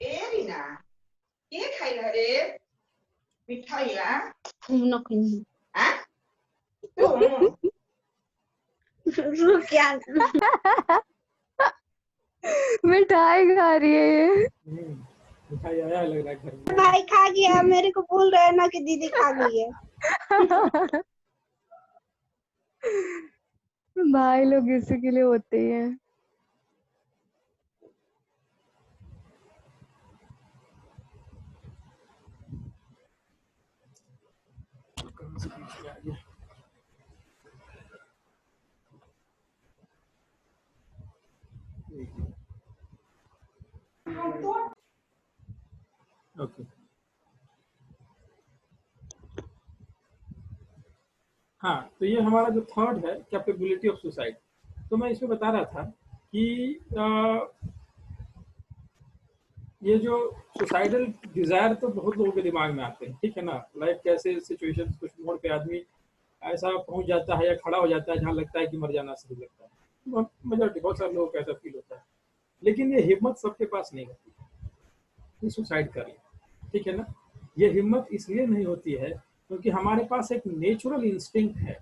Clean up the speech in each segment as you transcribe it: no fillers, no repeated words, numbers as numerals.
ए रीना के खाइला रे मिठाइया नखिन हां तुम रुक क्या मिठाई खा रही है ये। मिठाई आया लग रहा है घर में। भाई खा गया, मेरे को बोल रहे हैं ना कि दीदी खा गई है। भाई लोग इसी के लिए होते ही हैं। ओके हाँ, तो ये हमारा जो थर्ड है कैपेबिलिटी ऑफ सुसाइड। तो मैं इसमें बता रहा था कि ये जो सुसाइडल डिजायर तो बहुत लोगों के दिमाग में आते हैं, ठीक है ना। लाइफ कैसे सिचुएशन, कुछ मोड़ पे आदमी ऐसा पहुंच जाता है या खड़ा हो जाता है जहाँ लगता है कि मर जाना सही लगता है। मेजॉरिटी बहुत सारे लोगों को ऐसा फील होता है, लेकिन ये हिम्मत सबके पास नहीं होती कि सुसाइड कर ले, ठीक है ना। ये हिम्मत इसलिए नहीं होती है क्योंकि हमारे पास एक नेचुरल इंस्टिंक्ट है,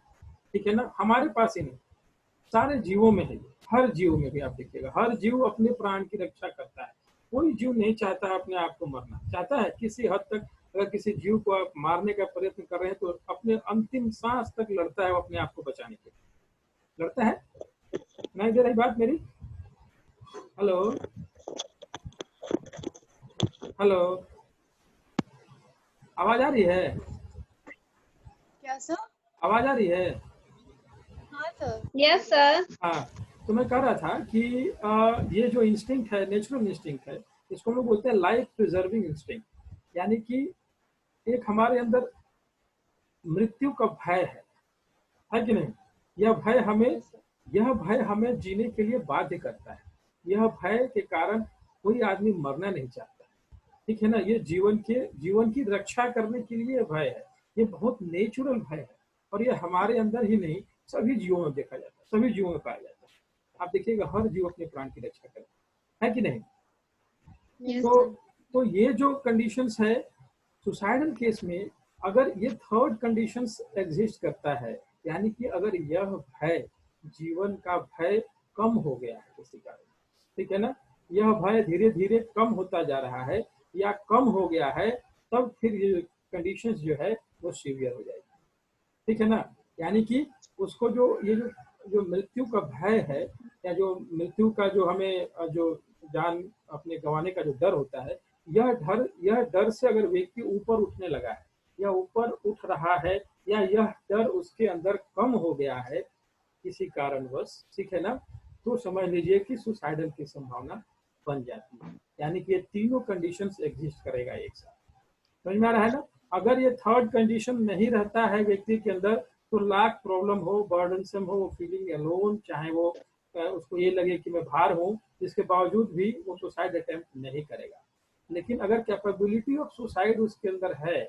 ठीक है ना। हमारे पास ही नहीं, सारे जीवों में है। हर जीव में भी आप देखिएगा, हर जीव अपने प्राण की रक्षा करता है। कोई जीव नहीं चाहता है अपने आप को मरना, चाहता है किसी हद तक। अगर किसी जीव को आप मारने का प्रयत्न कर रहे हैं तो अपने अंतिम सांस तक लड़ता है वो अपने आप को बचाने के लिए, लड़ता है। नहीं दे रही बात मेरी? हेलो हेलो, आवाज आ रही है? क्या सर? आवाज आ रही है? हाँ सर। Yes sir. हाँ, तो मैं कह रहा था कि ये जो इंस्टिंक्ट है, नेचुरल इंस्टिंक्ट है, इसको हम लोग बोलते हैं लाइफ प्रिजर्विंग इंस्टिंक्ट। यानी कि एक हमारे अंदर मृत्यु का भय है कि नहीं। यह भय हमें जीने के लिए बाध्य करता है। यह भय के कारण कोई आदमी मरना नहीं चाहता, ठीक है ना। ये जीवन की रक्षा करने के लिए भय है। ये बहुत नेचुरल भय है और ये हमारे अंदर ही नहीं, सभी जीवों में देखा जाता है, सभी जीवों में पाया जाता है। आप देखिएगा हर जीव अपने प्राण की रक्षा करता है कि नहीं। तो ये जो कंडीशंस है सुसाइडल केस में, अगर ये थर्ड कंडीशंस एग्जिस्ट करता है, यानी कि अगर यह भय, जीवन का भय कम हो गया है किसी कारण, ठीक है ना, यह भय धीरे धीरे कम होता जा रहा है या कम हो गया है, तब फिर ये कंडीशंस जो है वो सीवियर हो जाएगी, ठीक है ना। यानी कि उसको जो मृत्यु का भय है या जो मृत्यु का जो हमें जो जान अपने गंवाने का जो डर होता है, यह डर से अगर व्यक्ति ऊपर उठने लगा है या ऊपर उठ रहा है या यह डर उसके अंदर कम हो गया है किसी कारणवश, ठीक है ना, तो समझ लीजिए कि सुसाइडल की संभावना बन जाती है। यानी कि ये तीनों कंडीशंस एग्जिस्ट करेगा एक साथ। समझ में आ रहा है ना। अगर ये थर्ड कंडीशन नहीं रहता है व्यक्ति के अंदर तो लाख प्रॉब्लम हो, बर्डनसम हो, फीलिंग अलोन, चाहे वो उसको ये लगे कि मैं भार हूँ, जिसके बावजूद भी वो सुसाइड अटेम्प्ट नहीं करेगा। लेकिन अगर कैपेबिलिटी ऑफ सुसाइड उसके अंदर है,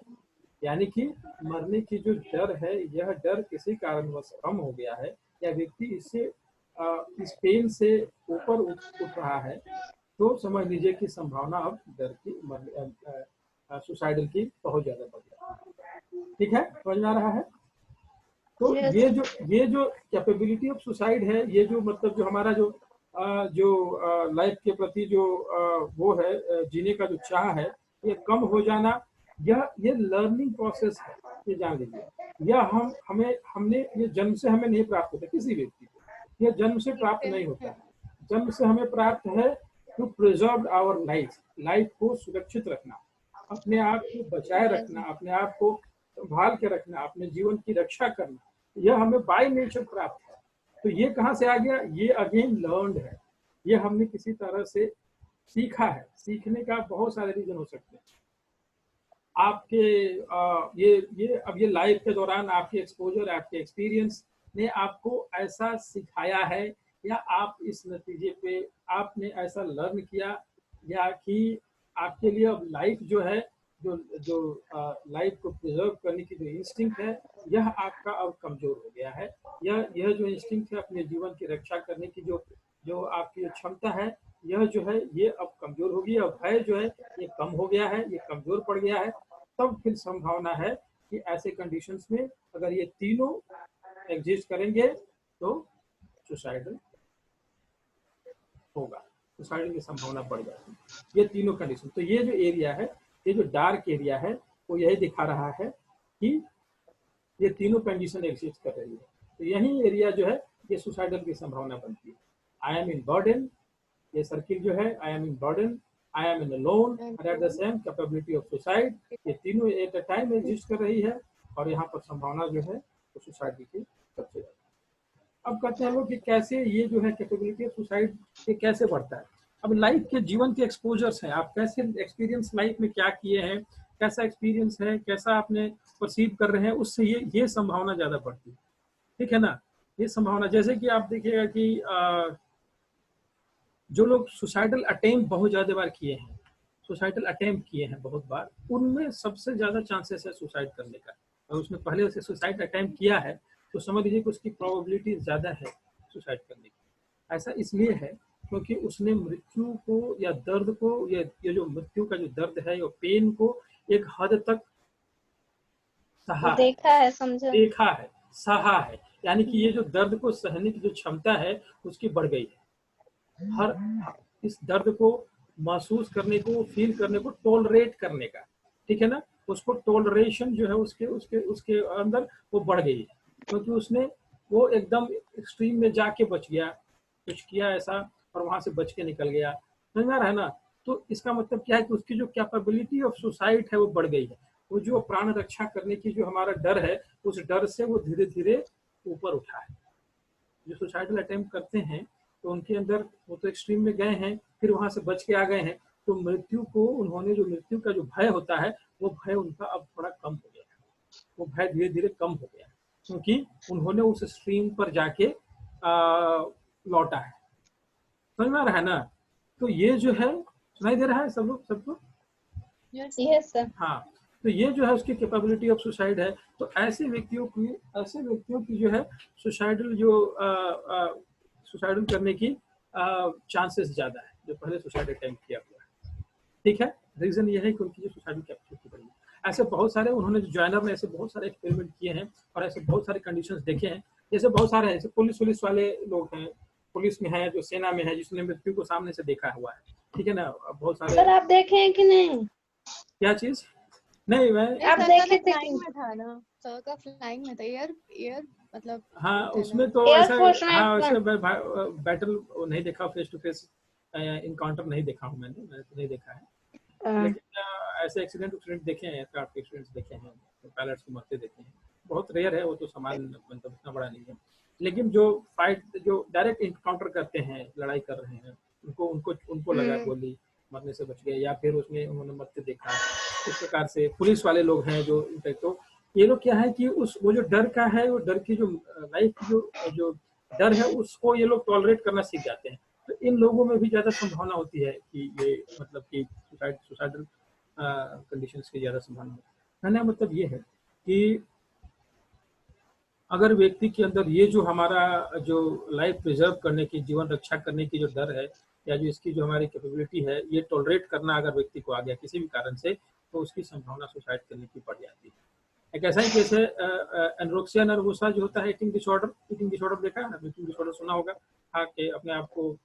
यानी कि मरने की जो डर है, यह डर किसी कारणवश कम हो गया है या व्यक्ति इससे इस पेन से ऊपर उठ रहा है, तो समझ लीजिए कि संभावना अब डर की सुसाइडल की बहुत ज्यादा बढ़ जाती है, ठीक है। समझ में आ रहा है। तो ये जो कैपेबिलिटी ऑफ सुसाइड है, ये जो मतलब जो हमारा जो लाइफ के प्रति जो वो है, जीने का जो चाह है, ये कम हो जाना, ये लर्निंग प्रोसेस है, ये जान लीजिए। यह हमने ये जन्म से हमें नहीं प्राप्त होता किसी व्यक्ति को, यह जन्म से प्राप्त नहीं होता है। जन्म से हमें प्राप्त है टू प्रिजर्व आवर लाइफ को सुरक्षित रखना, अपने आप को बचाए रखना, अपने आप को संभाल के रखना, अपने जीवन की रक्षा करना, यह हमें बाय नेचर प्राप्त है। तो ये कहाँ से आ गया? ये अगेन लर्नड है, ये हमने किसी तरह से सीखा है। सीखने का बहुत सारे रीजन हो सकते हैं। आपके ये लाइफ के दौरान आपके एक्सपोजर, आपके एक्सपीरियंस ने आपको ऐसा सिखाया है, या आप इस नतीजे पे आपने ऐसा लर्न किया, या कि आपके लिए अब लाइफ जो है, जो लाइफ को प्रिजर्व करने की जो इंस्टिंक्ट है, यह आपका अब कमजोर हो गया है। यह जो इंस्टिंक्ट है अपने जीवन की रक्षा करने की जो आपकी क्षमता है, यह जो है ये अब कमजोर हो गई, अब भय जो है ये कम हो गया है, ये कमजोर पड़ गया है, तब फिर संभावना है कि ऐसे कंडीशंस में अगर ये तीनों एग्जिस्ट करेंगे तो सुसाइडल होगा, सुसाइडल की संभावना बढ़ जाती है। ये तीनों कंडीशन, तो ये जो एरिया है, ये जो डार्क एरिया है वो यही दिखा रहा है कि ये तीनों कंडीशन एग्जिस्ट कर रही है। तो यही एरिया जो है ये सुसाइडल की संभावना बनती है। आई एम इन बर्डन, ये सर्किल जो है I am in burden, I am in loan and at the same capability of suicide, ये तीनों एट अ टाइम एग्जिस्ट कर रही है और यहाँ पर संभावना जो है वो सुसाइड की सबसे ज्यादा। अब कहते हैं लोग कि कैसे ये जो है कैपेबिलिटी ऑफ सुसाइड ये कैसे बढ़ता है। अब लाइफ के जीवन के एक्सपोजर्स हैं, आप कैसे एक्सपीरियंस लाइफ में क्या किए हैं, कैसा एक्सपीरियंस है, कैसा आपने परसीव कर रहे हैं, उससे ये संभावना ज्यादा बढ़ती है। ठीक है ना, ये संभावना जैसे कि आप देखिएगा कि जो लोग सुसाइडल अटेम्प्ट बहुत ज्यादा बार किए हैं, सुसाइडल अटेम्प्ट किए हैं बहुत बार, उनमें सबसे ज्यादा चांसेस है सुसाइड करने का। और उसने पहले से सुसाइड अटेम्प्ट किया है तो समझ लीजिए कि उसकी प्रोबेबिलिटी ज्यादा है सुसाइड करने की। ऐसा इसलिए है क्योंकि उसने मृत्यु को या दर्द को, ये जो मृत्यु का जो दर्द है या पेन को एक हद तक सहा है, देखा है, समझा, देखा है, सहा है, यानी कि ये जो दर्द को सहने की जो क्षमता है उसकी बढ़ गई है। हर इस दर्द को महसूस करने को, फील करने को, टॉलरेट करने का, ठीक है ना, उसको टॉलरेशन जो है उसके उसके उसके अंदर वो बढ़ गई है, क्योंकि उसने वो एकदम एक्सट्रीम में जाके बच गया, कुछ किया ऐसा और वहां से बच के निकल गया, समझ में आ रहा है ना। तो इसका मतलब क्या है कि उसकी जो कैपेबिलिटी ऑफ सुसाइड है वो बढ़ गई है। वो जो प्राण रक्षा करने की जो हमारा डर है, उस डर से वो धीरे धीरे ऊपर उठा है। जो सुसाइडल अटेम्प्ट करते हैं तो उनके अंदर वो तो एक्सट्रीम में गए हैं, फिर वहां से बच के आ गए हैं, तो मृत्यु को उन्होंने जो मृत्यु का जो भय होता है वो भय उनका अब थोड़ा कम हो गया है, वो भय धीरे धीरे कम हो गया है, क्योंकि उन्होंने उस स्ट्रीम पर जाके लौटा है। समझ में आ रहा है ना। तो ये जो है, सुनाई दे रहा है सब लोग, सबको? Yes sir. हाँ, तो ये जो है उसकी कैपेबिलिटी ऑफ सुसाइड है। तो ऐसे व्यक्तियों की जो है सुसाइडल सुसाइडल करने की चांसेस ज्यादा है जो पहले सुसाइड अटेम्प्ट किया हुआ है। ठीक है, रीजन ये है कि उनकी जो सुसाइडल कैपेसिटी बढ़ी है। ऐसे बहुत सारे उन्होंने जो जॉइनर ने ऐसे बहुत सारे एक्सपेरिमेंट किए हैं और ऐसे बहुत सारे कंडीशंस देखे हैं। जैसे बहुत सारे हैं, जैसे पुलिस वाले लोग हैं, पुलिस में है, जो सेना में है, जिसने मृत्यु को सामने से देखा हुआ है, ठीक है ना। बहुत सारे। सर आप देखे हैं कि नहीं? क्या चीज? नहीं, मैं आप देखे थे फ्लाइंग में था ना, सर का फ्लाइंग में था, एयर मतलब। हाँ, उसमें तो ऐसा, हाँ वैसे बैटल नहीं देखा, फेस टू फेस इनकाउंटर नहीं देखा हूँ मैंने तो नहीं देखा है, लेकिन ऐसे एक्सीडेंट देखे हैं, एयरक्राफ्ट के एक्सीडेंट्स देखे हैं, पायलट्स को मरते देखे हैं। बहुत रेयर है वो तो, सामान मतलब इतना बड़ा नहीं है। लेकिन जो फाइट, जो डायरेक्ट इनकाउंटर करते हैं, लड़ाई कर रहे हैं, उनको लगा गोली, मरने से बच गए, या फिर उसमें उन्होंने मरते देखा। इस प्रकार से पुलिस वाले लोग हैं जो, तो ये लोग क्या है कि वो जो डर का है, वो डर की जो लाइफ की जो डर है उसको ये लोग टॉलरेट करना सीख जाते हैं। तो इन लोगों में भी ज्यादा संभावना होती है कि ये मतलब कि सुसाइडल कंडीशंस की ज्यादा संभावना होती है। कहने का मतलब ये है कि अगर व्यक्ति के अंदर ये जो हमारा जो लाइफ प्रिजर्व करने की, जीवन रक्षा करने की जो डर है, या जो इसकी जो हमारी कैपेबिलिटी है, ये टॉलरेट करना अगर व्यक्ति को आ गया किसी भी कारण से, तो उसकी संभावना सुसाइड करने की बढ़ जाती है। एक ऐसा ही केस है एनोरेक्सिया नर्वोसा जो होता है, ईटिंग डिसऑर्डर देखा है ना, ईटिंग डिसऑर्डर सुना होगा, खा के अपने आप को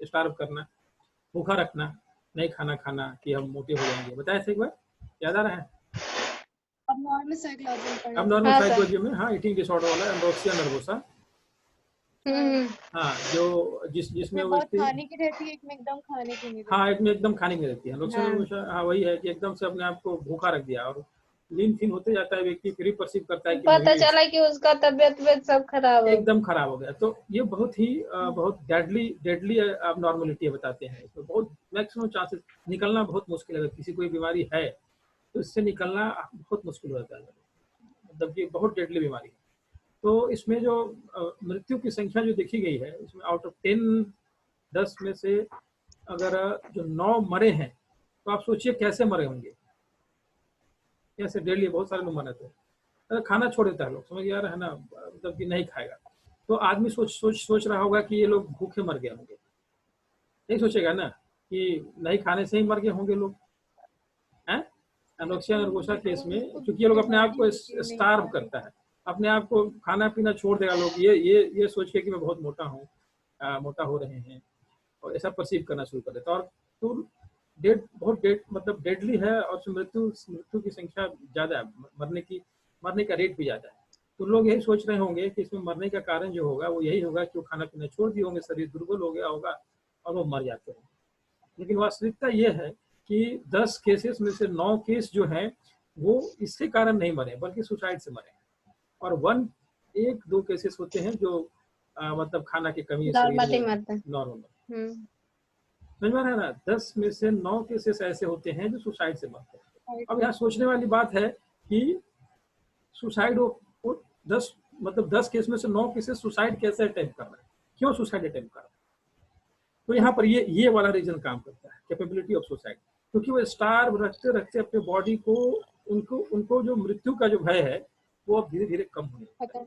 स्टार्व करना, भूखा रखना, नहीं खाना कि हम मोटे हो जाएंगे, बताया था एक बार, याद आ रहा है? अब नॉर्मल साइकोलॉजी में, हाँ, ईटिंग डिसऑर्डर वाला एनोरेक्सिया नर्वोसा। हाँ, जो जिसमें वो खाने की रहती है, एक में एकदम खाने की नहीं रहती। हाँ, एक में एकदम खाने की रहती है एनोरेक्सिया। हाँ, वही है कि एकदम से अपने आप को भूखा रख दिया और लीन फिन होते जाता है व्यक्ति, फिर परसीव करता है कि पता चला कि उसका तबियत सब खराब है, एकदम खराब हो गया। तो ये बहुत डेडली आप नॉर्मलिटी बताते हैं। तो बहुत मैक्सिमम चांसेस, निकलना बहुत मुश्किल है। अगर किसी कोई बीमारी है तो इससे निकलना बहुत मुश्किल हो जाता है, मतलब ये बहुत डेडली बीमारी है। तो इसमें जो मृत्यु की संख्या जो देखी गई है, इसमें आउट ऑफ 10 में से अगर जो 9 मरे हैं, तो आप सोचिए कैसे मरे होंगे, कैसे डेडली। बहुत सारे लोग मरे थे, अगर खाना छोड़ देता है लोग, समझ आ रहा है ना, मतलब कि नहीं खाएगा, तो आदमी सोच रहा होगा कि ये लोग भूखे मर गए होंगे, नहीं सोचेगा ना कि नहीं खाने से ही मर गए होंगे लोग, हैं? एनोरेक्सिया नर्वोसा केस में क्योंकि ये लोग अपने आप को स्टार्व करता है, अपने आप को खाना पीना छोड़ देगा लोग, ये सोच के कि मैं बहुत मोटा हूँ, मोटा हो रहे हैं, और ऐसा परसीव करना शुरू कर देता है। और तो बहुत मतलब डेडली है, और मृत्यु की संख्या ज़्यादा है, मरने का रेट भी ज़्यादा है। तो लोग यही सोच रहे होंगे कि इसमें मरने का कारण जो होगा वो यही होगा कि वो खाना पीना छोड़ दिए होंगे, शरीर दुर्बल हो गया होगा और वो मर जाते हैं। लेकिन वास्तविकता ये है कि 10 केसेस में से 9 केस जो हैं वो इसके कारण नहीं मरे बल्कि सुसाइड से मरे, और 1-2 केसेस होते हैं जो मतलब खाना की कमी नॉर्मली मरते हैं। नॉर्मल, समझ में आ रहा है ना। 10 में से 9 केसेस ऐसे होते हैं जो सुसाइड से मरते हैं। अब यहाँ सोचने वाली बात है कि सुसाइड 10 केस में से 9 केसेस सुसाइड कैसे अटेम्प्ट कर रहे हैं, क्यों सुसाइड अटेम्प्ट कर रहे हैं। तो यहाँ पर ये वाला रीजन काम करता है, कैपेबिलिटी ऑफ सुसाइड, क्योंकि वो स्टार्व रखते रखते अपने बॉडी को, उनको जो मृत्यु का जो भय है वो अब धीरे धीरे कम होने लगता है,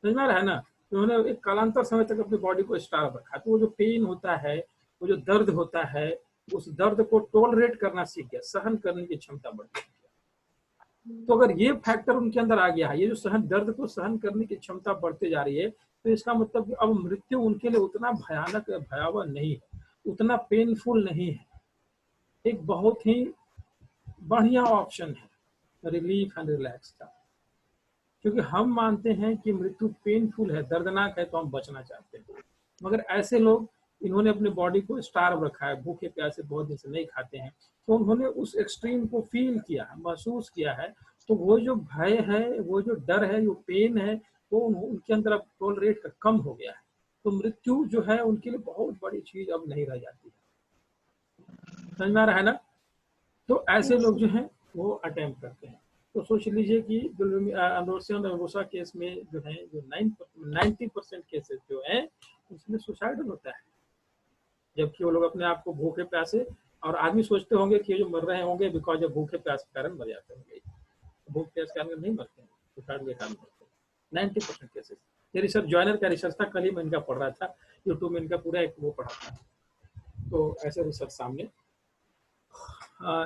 समझ में आ रहा है ना। उन्होंने एक कालांतर समय तक अपनी बॉडी को स्टार्व रखा, तो वो जो पेन होता है, वो जो दर्द होता है, उस दर्द को टॉलरेट करना सीख गया, सहन करने की क्षमता बढ़ गई। तो अगर ये फैक्टर उनके अंदर आ गया है, ये जो दर्द को सहन करने की क्षमता बढ़ते जा रही है, तो इसका मतलब कि अब मृत्यु उनके लिए उतना भयानक भयावह नहीं है, उतना पेनफुल नहीं है, एक बहुत ही बढ़िया ऑप्शन है रिलीफ एंड रिलैक्स का। क्योंकि हम मानते हैं कि मृत्यु पेनफुल है, दर्दनाक है, तो हम बचना चाहते हैं, मगर ऐसे लोग, इन्होंने अपने बॉडी को स्टार्व रखा है, भूखे प्यासे बहुत दिन से नहीं खाते हैं, तो उन्होंने उस एक्सट्रीम को फील किया है, महसूस किया है, तो वो जो भय है, वो जो डर है, वो पेन है, वो उनके अंदर अब टॉलरेट कम हो गया है, तो मृत्यु जो है उनके लिए बहुत बड़ी चीज अब नहीं रह जाती है, समझ में आ रहा है ना। तो ऐसे लोग जो हैं वो अटेम्प्ट करते हैं। तो सोच लीजिए कि एनोरेक्सिया नर्वोसा केस में जो है, जो 90% केसेस जो हैं उसमें सुसाइडल होता है, जबकि वो लोग अपने आप को भूखे प्यासे, और आदमी सोचते होंगे कि जो मर रहे होंगे बिकॉज ऑफ भूखे प्यास के कारण मर जाते होंगे, भूख प्यास के कारण नहीं मरते हैं, सुसाइड के कारण मरते हैं 90% केसेस। ये रिसर्च जॉइनर का रिसर्च था, कल ही मैं इनका पढ़ रहा था, यूट्यूब में इनका पूरा एक वो पढ़ा था, तो ऐसे रिसर्च सामने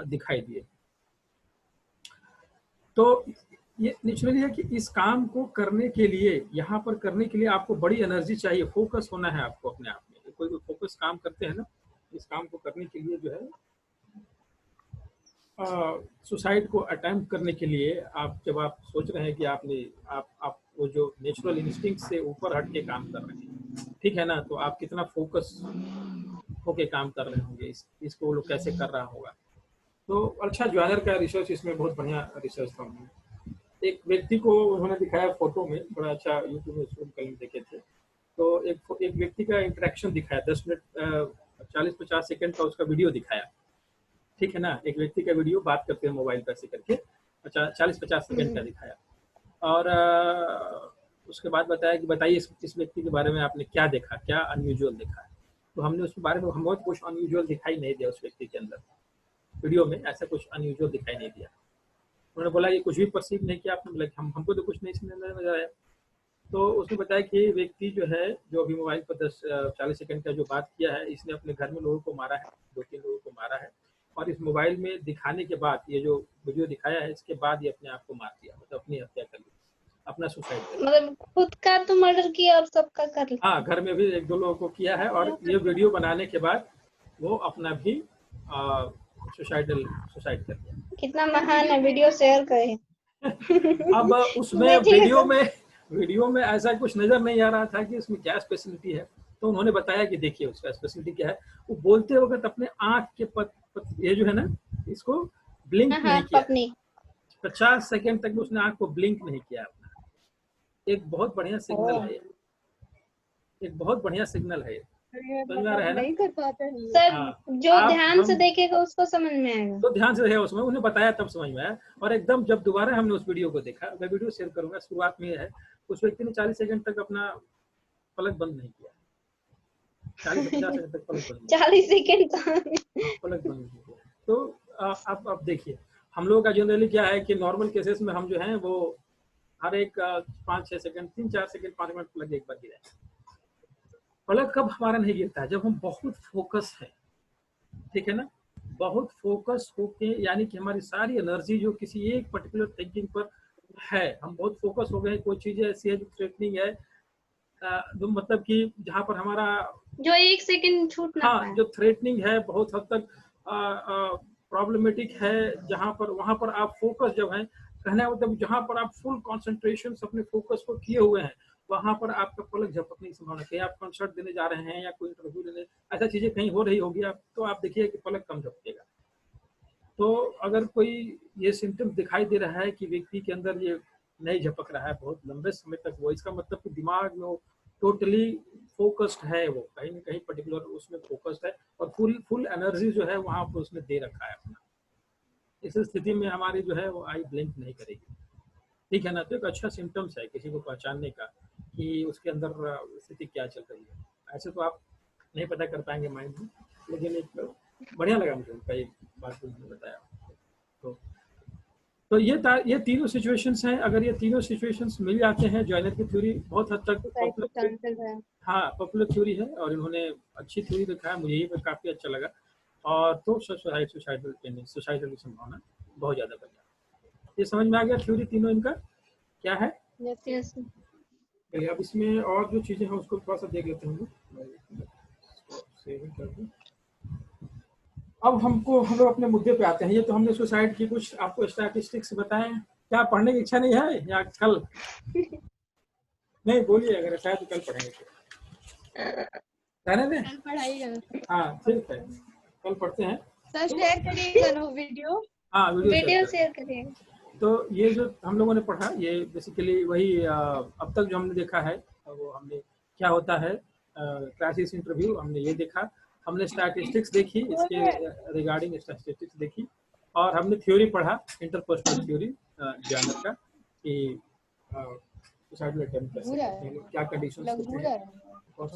दिखाई दिए। तो ये नेचुरली है कि इस काम को करने के लिए, यहाँ पर करने के लिए आपको बड़ी एनर्जी चाहिए, फोकस होना है आपको अपने आप में। कोई फोकस काम करते हैं ना, इस काम को करने के लिए जो है, सुसाइड को अटेम्प्ट करने के लिए जब आप सोच रहे हैं कि आप वो जो नेचुरल इंस्टिंक्ट से ऊपर हट के काम कर रहे हैं, ठीक है ना, तो आप कितना फोकस होके काम कर रहे होंगे, इसको वो लोग कैसे कर रहा होगा। तो अच्छा, जॉइनर का रिसर्च इसमें बहुत बढ़िया रिसर्च था। एक व्यक्ति को उन्होंने दिखाया फोटो में, बड़ा अच्छा, यूट्यूब में उसको कल देखे थे, तो एक व्यक्ति का इंटरेक्शन दिखाया, 10 मिनट 40-50 सेकंड का उसका वीडियो दिखाया, ठीक है ना, एक व्यक्ति का वीडियो बात करते हैं मोबाइल पर ऐसे करके, 40-50 सेकंड का दिखाया, और उसके बाद बताया कि बताइए इस व्यक्ति के बारे में आपने क्या देखा, क्या अनयूजुअल देखा है। तो हमने उसके बारे में बहुत कुछ अनयूजुअल दिखाई नहीं दिया, उस व्यक्ति के अंदर वीडियो में ऐसा कुछ अनयूजुअल दिखाई नहीं दिया। उन्होंने बोला ये कुछ भी परसीव नहीं किया आपने, बोला हमको तो कुछ नहीं नजर आया। तो उसने बताया कि व्यक्ति जो है, जो अभी मोबाइल पर 40 सेकंड का जो बात किया है, इसने अपने घर में लोगों को मारा है, 2-3 लोगों को मारा है, और इस मोबाइल में दिखाने के बाद, ये जो वीडियो दिखाया है, इसके बाद ये अपने आप को मार दिया, मतलब अपनी हत्या कर ली, अपना सुसाइड कर लिया। मतलब खुद का तो मर्डर किया और सबका कर लिया। हाँ, घर में भी 1-2 लोगों को किया है, और ये वीडियो बनाने के बाद वो अपना भी सुसाइड कर लिया। कितना महान है, वीडियो शेयर करे। अब उसमें वीडियो में ऐसा कुछ नजर नहीं आ रहा था कि इसमें क्या स्पेशलिटी है, तो उन्होंने बताया कि देखिए उसका स्पेशलिटी क्या है, वो बोलते वक्त अपने आंख के ये जो है ना, इसको ब्लिंक नहीं किया, 50 सेकंड तक उसने आंख को ब्लिंक नहीं किया अपना। एक बहुत बढ़िया सिग्नल है, एक बहुत बढ़िया सिग्नल है, नहीं कर पाते हैं सर, जो ध्यान से देखेगा उसको समझ में आएगा, तो ध्यान से देखेगा उसमें, उन्हें बताया तब समझ में आया। और एकदम जब दोबारा हमने उस वीडियो को देखा, मैं वीडियो शेयर करूंगा, शुरुआत में है, उस व्यक्ति ने 40 सेकंड तक अपना पलक बंद नहीं किया, 40-50 सेकंड तक पलक बंद 40 सेकंड पलक बंद नहीं किया। तो अब देखिए, हम लोगों का जनरली क्या है कि नॉर्मल केसेस में हम जो है वो हर एक 5-6 सेकंड, 3-4 सेकंड, 5 मिनट पलक एक बार गिराए, पलक कब हमारा नहीं गिरता है? जब हम बहुत फोकस है, ठीक है ना, बहुत फोकस होके, यानी कि हमारी सारी एनर्जी जो किसी एक पर्टिकुलर थिंकिंग पर है, हम बहुत फोकस हो गए, कोई चीज ऐसी है जो थ्रेटनिंग है, जो मतलब कि जहाँ पर हमारा जो एक सेकंड छूट ना हाँ पाए। जो थ्रेटनिंग है, बहुत हद तक प्रॉब्लमेटिक है, जहाँ पर वहाँ पर आप फोकस जब है, कहना मतलब जहाँ पर आप फुल कंसंट्रेशन अपने फोकस को किए हुए हैं, वहाँ पर आपका पलक झपकने की संभावना, कहीं आप कंसर्ट देने जा रहे हैं या कोई इंटरव्यू लेने, ऐसा चीजें कहीं हो रही होगी, आप तो आप देखिए कि पलक कम झपकेगा। तो अगर कोई ये सिम्टम्स दिखाई दे रहा है कि व्यक्ति के अंदर ये नहीं झपक रहा है बहुत लंबे समय तक, वो इसका मतलब कि दिमाग में वो टोटली फोकस्ड है, वो कहीं ना कहीं पर्टिकुलर उसमें फोकस्ड है और फुल एनर्जी जो है वहाँ पर उसने दे रखा है अपना। इस स्थिति में हमारी जो है वो आई ब्लिंक नहीं करेगी, ठीक है ना। तो एक अच्छा सिम्टम्स है किसी को पहचानने का कि उसके अंदर स्थिति क्या चल रही है। ऐसे तो आप नहीं पता कर पाएंगे माइंड में, लेकिन एक बढ़िया लगा मुझे उनका ये बात उन्होंने बताया। तो ये तीनों सिचुएशंस हैं। अगर ये तीनों सिचुएशंस मिल जाते हैं, जॉइनर की थ्योरी बहुत हद तक पॉपुलर थ्योरी है और इन्होंने अच्छी थ्योरी दिखाया, मुझे ये काफ़ी अच्छा लगा। और तो सुसाइडल की संभावना बहुत ज़्यादा बढ़ जाती है। ये समझ में आ गया थ्योरी तीनों इनका क्या है? यस। अब इसमें और जो चीज़ें हैं उसको थोड़ा सा देख लेते हैं। अब हम लोग अपने मुद्दे पे आते हैं। ये तो हमने सुसाइड की कुछ आपको स्टैटिस्टिक्स बताए। क्या पढ़ने की इच्छा नहीं है या कल? नहीं बोलिए, अगर ऐसा है तो कल पढ़ेंगे। रहने दें, कल पढ़ाई हाँ ठीक है, कल पढ़ते हैं। सर शेयर करिएगा ना वीडियो? हाँ वीडियो शेयर करिए। तो ये जो हम लोगों ने पढ़ा, ये बेसिकली वही अब तक जो हमने देखा है, वो हमने क्या होता है क्राइसिस इंटरव्यू, हमने ये देखा, हमने स्टैटिस्टिक्स देखी, इसके रिगार्डिंग स्टैटिस्टिक्स देखी, और हमने थ्योरी पढ़ा, इंटरपर्सनल थ्योरी जॉइनर का, कि सुसाइडल अटेम्प्ट कैसे करते हैं, क्या कंडीशंस होते हैं, कौन से